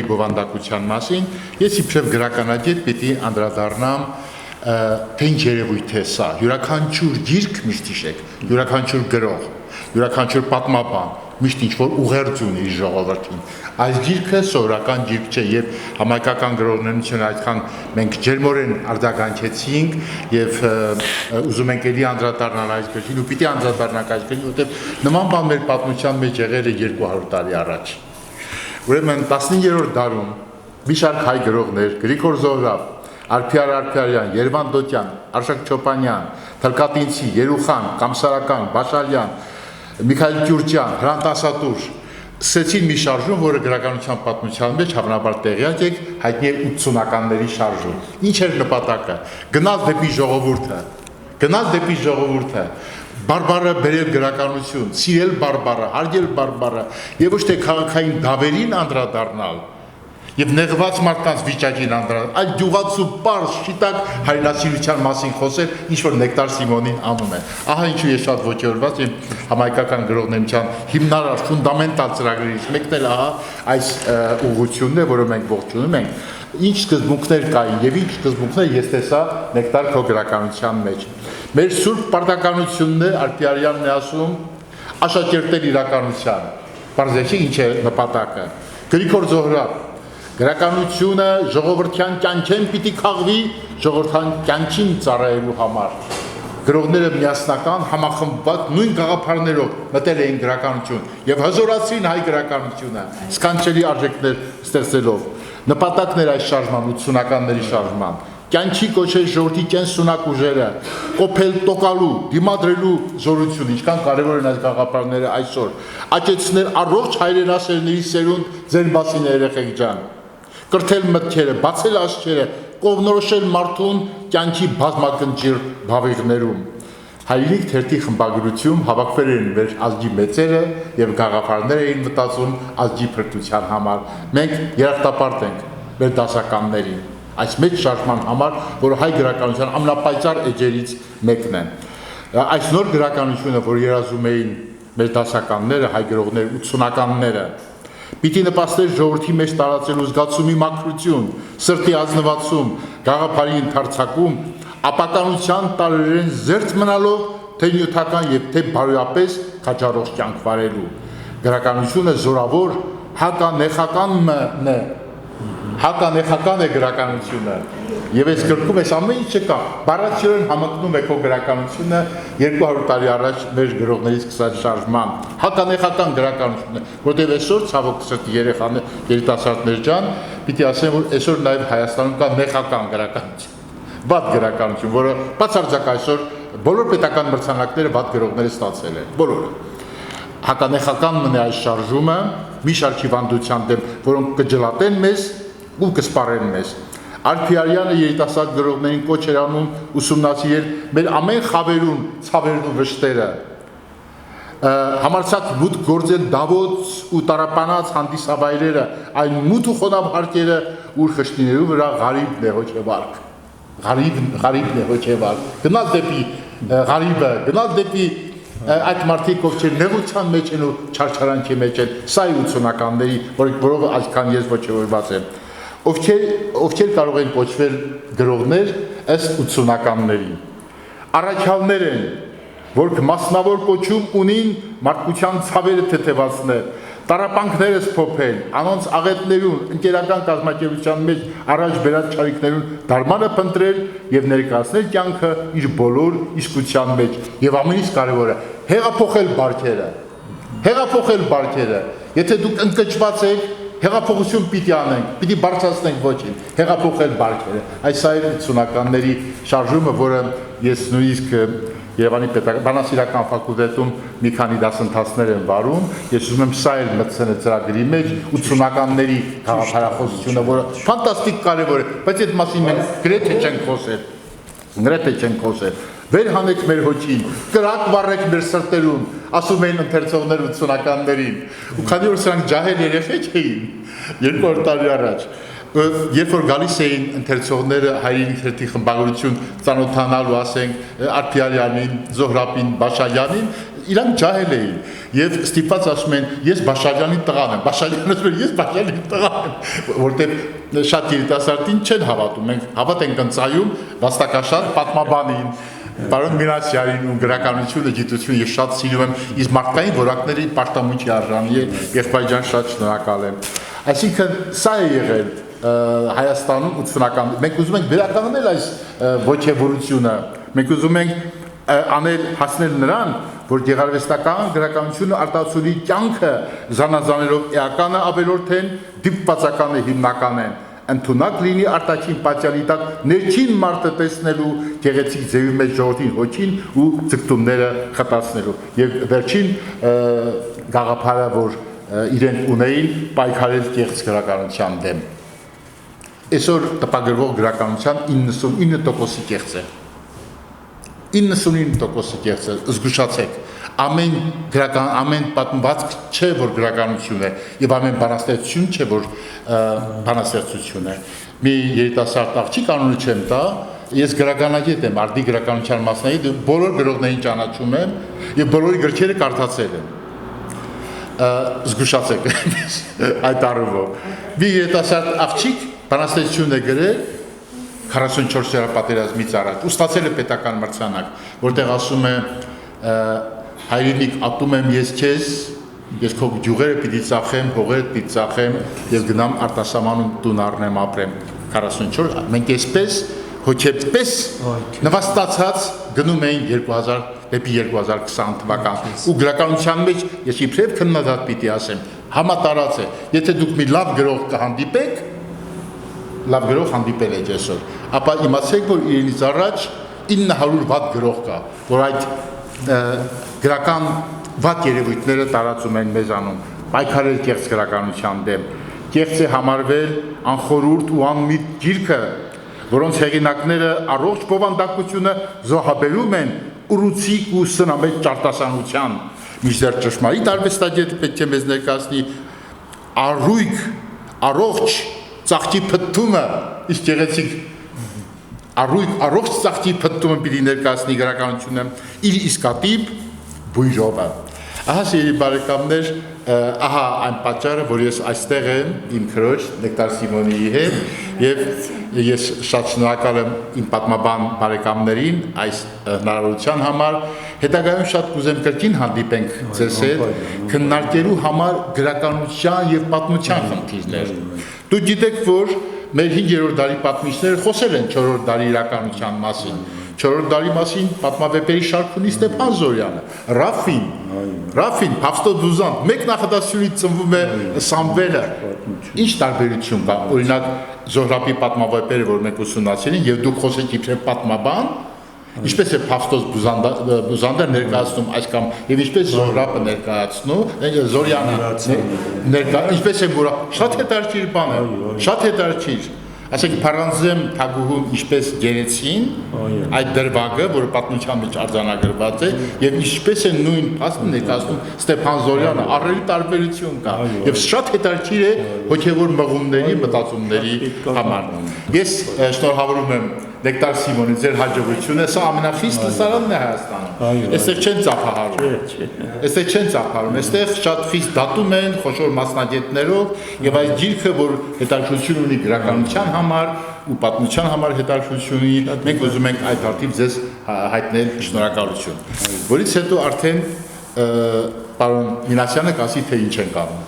Բովանդակության մասին, ես իբրև գրականագետ պիտի անդրադառնամ թե ինչ երևույթ է սա, յուրաքանչյուր գիրք միշտ հիշեք, յուրաքանչյուր գրող, յուրաքանչյուր պատմաբան, միշտ ինչ-որ ուղերձ ունի իր ժողովրդին, այս գիրքը սովորական գիրք չէ և համայնքական գրողներություն այդքան մենք ջերմորեն արձագանքեցինք և ուզում ենք էլի անդրադառնալ այս գրքին ու պիտի անդրադառնանք այս գրքին, որտեղ նման բան մեր պատմության մեջ եղել է 200 տարի առաջ։ Ուրեմն 15-րդ դարում մի շարք հայ գրողներ՝ Գրիգոր Զոհրաբ, Ալփիար Ալփիարյան, Երվանդ Դոկյան, Արշակ Չոպանյան, Թլկատինցի, Երուխան, Կամսարական, Բաշալյան, Միքայել Կյուրճյան, Հրանտ Ասատուր սկսեցին մի շարժում, որը գրականության պատմության մեջ հավանաբար տեղյակ եք, հայտնի է 80-ականների շարժում։ Ինչ էր նպատակը։ Գնալ դեպի ժողովուրդը, բարբառը բերել գրականություն, սիրել բարբառը, հարգել բարբառը եւ ոչ թե քաղաքային դավերին անդրադառնալ եւ նեղված մարդկանց վիճակին անդրադառնալ, այլ ջուղացու պարզ շիտակ հայրենասիրության մասին խոսել, ինչ որ Նեկտար Սիմոնին անում է։ Ահա ինչու ես շատ ողջորված եմ համայնքական գրողներության հիմնարար ֆունդամենտալ ծրագրերից մեկն էլ ահա այս ուղղությունն է, որը մենք ողջունում ենք։ Ինչ սկզբունքներ կային եւ ինչ սկզբունքներ ես տեսա Նեկտար քո գրականության մեջ։ Մեր սուրբ պարտականությունն է, Ալփիարյանն է ասում, աշակերտել իրականության։ Պարզեցի ինչ է նպատակը։ Գրիգոր Զոհրաբ, գրականությունը ժողովրդյան կյանքեն պիտի քաղվի, ժողովրդյան կյանքին ծառայելու համար։ Գրողները միասնական, համախմբված նույն գաղափարներով մտել էին գրականություն եւ հզորացրին հայ գրականությունը, սքանչելի արժեքներ ստեղծելով։ Նպատակն էր այս շարժման, 80-ականների շարժման։ Կյանքի կոչել ժողովրդի կենսունակ ուժերը, կոփել տոկալու, դիմադրելու զորությունը, ինչքան կարևոր են այս գաղափարները այսօր, աճեցնել առողջ հայրենասերների սերունդ ձեր մասին երեխեք ջան, կրթել մտքերը, բացել աչքերը, կողմնորոշել մարդուն կյանքի բազմակնճիռ բավիղներում։ Հայրիկ թերթի խմբագրություն հավաքվել էին մեր ազգի մեծերը եւ գաղափարներ էին մտածում ազգի փրկության համար։ Մենք երախտապարտ ենք մեր դասականներին այս մեծ շարժման համար, որը հայ գրականության ամենապայծառ էջերից մեկն է։ Այս նոր գրականությունը, որ երազում էին մեր դասականները, հայ գրողները, 80-ականները, պիտի նպաստեր ժողովրդի մեջ տարածելու զգացումի մաքրություն, սրտի ազնվացում, գաղափարի ընդարձակում, ապականության տարերեն զերծ մնալով, թե նյութական եւ թե բարոյապես քաջառող կյանք վարելու։ Գրականությունը զորավոր հականեխական է գրականությունը եւ այս գրքում այս ամեն ինչը կա բառացիորեն համընկնում է քո գրականությունը 200 տարի առաջ մեր գրողներից սկսած շարժման հականեխական գրականությունը որտեղ այսօր ցավոք սրտի երիտասարդներ ջան պիտի ասեմ որ այսօր նաեւ Հայաստանում կա նեխական գրականություն վատ գրականություն որը բացարձակ այսօր բոլոր պետական մրցանակները վատ գրողները ստացել են բոլորը հականեխական մնա այս շարժումը մի շարքի վանդության դեմ որոնք կջլատեն մեզ ու կսպառեն մեզ Ալփիարյանը երիտասարդ գրողներին կոչ էր անում ուսումնասիրել մեր ամեն խավերուն, ցավերն ու վշտերը համարձակ մուտք գործել դավոց ու տարապանած հանդիսավայրերը այն մութ ու խոնավ հարկերը ուր խշտիներու վրա ғարիբն է հոգեվարք Ղարիբն է հոգեվարք գնալ դեպի ղարիբը գնալ դեպի այդ մարդիկ ովքեր նեղության մեջ են ու չարչարանքի մեջ են սա է 80-ականների որով այսքան ես ողջորված եմ ովքեր կարող են կոչվել գրողներ ըստ 80-ականների առաքյալներ են որ մասնավոր կոչում ունին մարդկության ցավերը թեթևացնել տարապանքները սփոփել անոնց աղետներուն ընկերական կազմակերպության մեջ առաջ բերած չարիքներուն դարմանը փնտրել եւ ներկայացնել կյանքը իր բոլոր իսկության մեջ եւ ամենից կարեւորը հեղափոխել բարքերը եթե դուք ընկճված եք հեղափոխություն պիտի անենք, պիտի բարձրացնենք ոչինչ, հեղափոխել բարքերը։ Այս է 80-ականների շարժումը, որը ես նույնիսկ Երևանի բանասիրական ֆակուլտետում մի քանի դասընթացներ եմ վարում, ես ուզում եմ սա էլ մտցնել ծրագրի մեջ 80-ականների գաղափարախոսությունը, որը ֆանտաստիկ կարևոր է, բայց այդ մասին մենք գրեթե չենք խոսել։ Վեր հանեք մեր հոգին, կրակ վառեք մեր սրտերում, ասում էին ընթերցողներ 80-ականներին, ու քանի որ սրանք ջահել երեխեք էին 200 տարի առաջ, երբ որ գալիս էին ընթերցողները հայրենիք թերթի խմբագրություն ծանոթանալու, ասենք Արփիարյանին, Զոհրաբին, Բաշարյանին, իրանք ջահել էին եւ ստիպված ասում են ես Բաշարյանի տղան եմ, Բաշարյանը ասում է ես Բաշարյանի տղան եմ, որտեղ շատ երիտասարդին չեն հավատում, մենք հավատ ենք ընծայում վաստակաշատ պատմաբանին, պարոն Մինասյանին ու գրականությունը, գիտությունը ես շատ սիրում եմ, իսկ մարդկային որակների պաշտամունքի արժանի է, եղբայր ջան, շատ շնորհակալ եմ։ Այսինքն սա է եղել Հայաստանում 80-ական, մենք ուզում ենք վերականգնել այս ոգևորությունը, մենք ուզում ենք հասնել նրան, որ գեղարվեստական գրականությունը արտացոլի կյանքը զանազանելով էականը ավելորդ են, դիպվածականը հիմնական են, ընդունակ լինի արտաքին պատյալի տակ ներքին մարդը տեսնելու գեղեցիկ ձևի մեջ ժողովրդին հոգին ու ձգտումները խտացնելու եւ վերջին գաղափարը, որ իրենք ունեին, պայքարել կեղծ գրականության դեմ։ Այսօր տպագրվող գրականության 99%-ի կեղծ է։ 99%-ի կեղծ է, զգուշացեք, ամեն պատմվածք չէ, որ գրականություն է, եւ ամեն բանաստեղծություն չէ, որ բանաստեղծություն է։ Մի երիտասարդ աղջիկ անունը չեմ տա, ես գրականագետ եմ, արդի գրականության մասնագետ, բոլոր գրողներին ճանաչում եմ եւ բոլորի գրքերը կարդացել եմ։ Զգուշացեք այդ առումով։ Մի երիտասարդ աղջիկ բանաստեղծություն է գրել 44-րդ պատերազմից առաջ, ու ստացել է պետական մրցանակ, որտեղ ասում է հայրենիք ատում եմ ես քեզ, ես քո գյուղերը պիտի ծախեմ, հողերը պիտի ծախեմ եւ գնամ արտասահմանում տուն առնեմ ապրեմ 44, մենք այսպես հոգեպես նվաստացած գնում էին 2000 դեպի 2020 թվական ու գրականության մեջ ես իբրև քննադատ պիտի ասեմ, համատարած է, եթե դուք մի լավ գրող կհանդիպեք, լավ գրող հանդիպել եք այսօր, ապա իմացեք, որ իրենից առաջ 900 վատ գրող կա, որ այդ գրական վատ երևույթները տարածում են մեզանում, պայքարել կեղծ գրականության դեմ, կեղծ է համարվել անխորուրդ ու անմիտ գիրքը, որոնց հեղինակները առողջ բովանդակությունը զոհաբերում են ուռուցիկ ու սնամետ ճարտասանության, մինչդեռ ճշմարիտ արվեստագետը պետք է մեզ ներկայացնի առույգ, առողջ ծաղկի փթթումը, իսկ գեղեցիկ առողջ ծաղկի փթթումը պիտի ներկայացնի գրականությունը իր իսկատիպ բույրովը։ Ահա սիրելի բարեկամներ, ահա այն պատճառը, որ ես այստեղ եմ իմ քրոջ Նեկտար Սիմոնիի հետ եւ ես շատ շնորհակալ եմ իմ պատմաբան բարեկամներին այս հնարավորության համար, հետագայում շատ կուզեմ կրկին հանդիպենք ձեզ հետ քննարկելու համար գրականության եւ պատմության խնդիրներ։ Դուք գիտեք, որ մեր 5-րդ դարի պատմիչները խոսել են 4-րդ դարի իրականության մասին։ 4-րդ դարի մասին պատմավեպերի շարք ունի Ստեփան Զորյանը, Ռաֆին, Փավստո Դուզան, մեկ նախադասությունից ծնվում է Սամվելը։ Ինչ տարբերություն կա, օրինակ Զոհրաբի պատմավեպերը, որ մենք ուսումնասիրել ենք, եւ դուք խոսեք իբրև պատմաբան, ինչպես է Փավստոս Բուզանդը ներկայացնում այս կամ եւ ինչպես Զոհրաբը ներկայացնում, Զորյանը ինչպես է գորա, շատ հետաքրքիր բան է, շատ հետաքրքիր։ Ասենք Փարանզեմ Թագուհուն ինչպես գերեցին այդ դրվագը, որը պատմության մեջ արձանագրված է, եւ ինչպես է նույն փաստը ներկայացնում Ստեփան Զորյանը, առելի տարբերություն կա եւ շատ հետաքրքիր է հոգեվոր մղումների, մտածումների համար։ Ես շնորհավորում եմ Նեկտար Սիմոնին, ձեր հաջողությունը, սա ամենախիստ լսարանն է Հայաստանում։ Այստեղ չեն ծափահարում, այստեղ շատ խիստ դատում են խոշոր մասնագետներով եւ այս գիրքը, որ հետաքրքրություն ունի գրականության համար ու պատմության համար հետաքրքրություն ունի, մենք ուզում ենք այդ արդիվ ձեզ հայտնել շնորհակալություն։ Որից հետո արդեն պարոն Մինասյանը կասի, թե ինչ ենք անում։